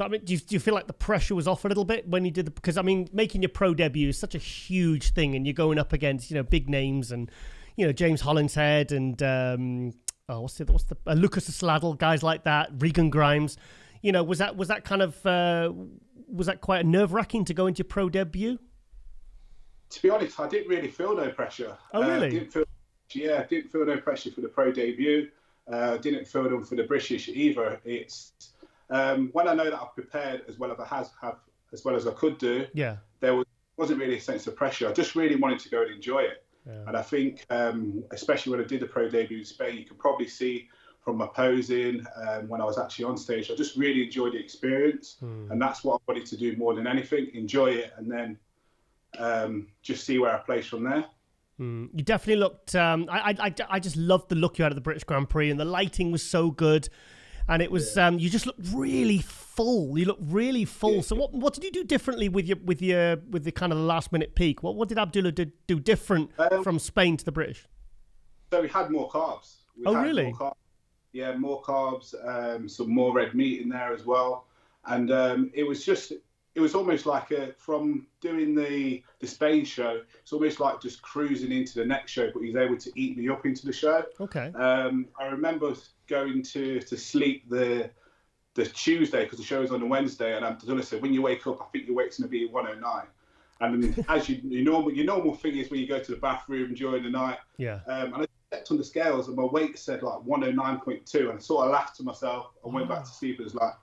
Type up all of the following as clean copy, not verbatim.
So, I mean, do you feel like the pressure was off a little bit when you did because, I mean, making your pro debut is such a huge thing and you're going up against, big names and, James Hollingshead and, what's the Lucas Sladdle, guys like that, Regan Grimes. Was that kind of, was that quite nerve-wracking to go into your pro debut? To be honest, I didn't really feel no pressure. Oh, really? I didn't feel no pressure for the pro debut. Didn't feel them for the British either. It's when I know that I've prepared as well as I could do. Yeah, there wasn't really a sense of pressure. I just really wanted to go and enjoy it. Yeah. And I think, especially when I did the pro debut in Spain, you can probably see from my posing when I was actually on stage, I just really enjoyed the experience, and that's what I wanted to do more than anything: enjoy it, and then just see where I place from there. You definitely looked. I just loved the look you had at the British Grand Prix, and the lighting was so good, and it was. You just looked really full. You looked really full. Yeah. So what did you do differently with the kind of the last minute peak? What did Abdullah do different from Spain to the British? So we had more carbs. Really? More carbs. Yeah, more carbs. Some more red meat in there as well, and it was almost like from doing the Spain show, it's almost like just cruising into the next show, but he's able to eat me up into the show. Okay. I remember going to sleep the Tuesday because the show was on a Wednesday, and Abdullah said, when you wake up, I think your weight's going to be 109. And as your normal thing is when you go to the bathroom during the night. Yeah. And I checked on the scales, and my weight said like 109.2, and I sort of laughed to myself. I went back to sleep. It was like,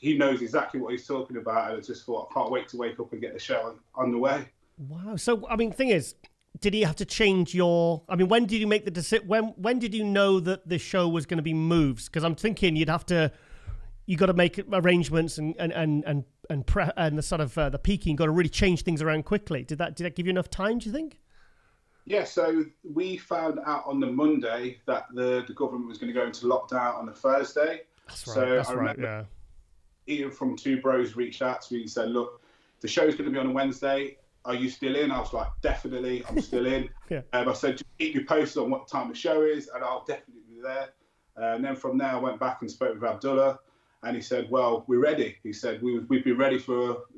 he knows exactly what he's talking about, and I just thought, I can't wait to wake up and get the show on the way. Wow. So, I mean, thing is, did he have to change when did you make the decision? When did you know that the show was going to be moved? Because I'm thinking you got to make arrangements and the sort of the peaking, got to really change things around quickly. Did that give you enough time, do you think? Yeah, so we found out on the Monday that the government was going to go into lockdown on the Thursday. That's right. So that's I remember right, yeah. Ian from Two Bros reached out to me and said, look, the show's going to be on a Wednesday. Are you still in? I was like, definitely, I'm still in. Yeah. I said, just keep me posted on what time the show is, and I'll definitely be there. And then from there, I went back and spoke with Abdullah, and he said, well, we're ready. He said, we've been ready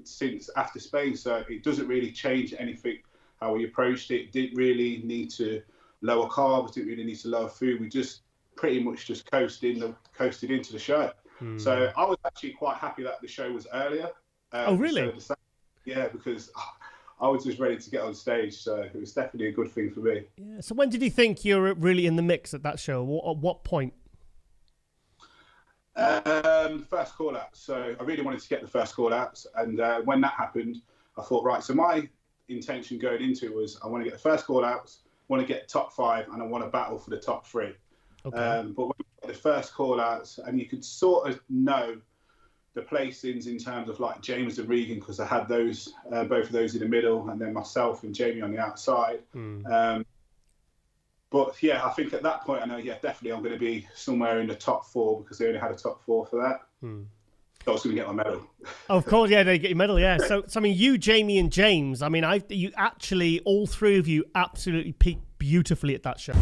since after Spain, so it doesn't really change anything how we approached it. Didn't really need to lower carbs, didn't really need to lower food. We just pretty much just coasted into the show. So I was actually quite happy that the show was earlier. Oh, really? Yeah, because I was just ready to get on stage, so it was definitely a good thing for me. Yeah. So when did you think you were really in the mix at that show? At what point? First call out. So I really wanted to get the first call outs, and when that happened, I thought, right, so my intention going into it was I want to get the first call outs, want to get top 5, and I want to battle for the top 3. Okay. But when we got the first call outs, and you could sort of know the placings in terms of like James and Regan, because I had those both of those in the middle, and then myself and Jamie on the outside. But yeah, I think at that point I know, definitely I'm going to be somewhere in the top 4 because they only had a top 4 for that. So I was going to get my medal. Of course, yeah, they get your medal, yeah. So I mean, you, Jamie, and James. I mean, you actually all 3 of you absolutely peaked beautifully at that show.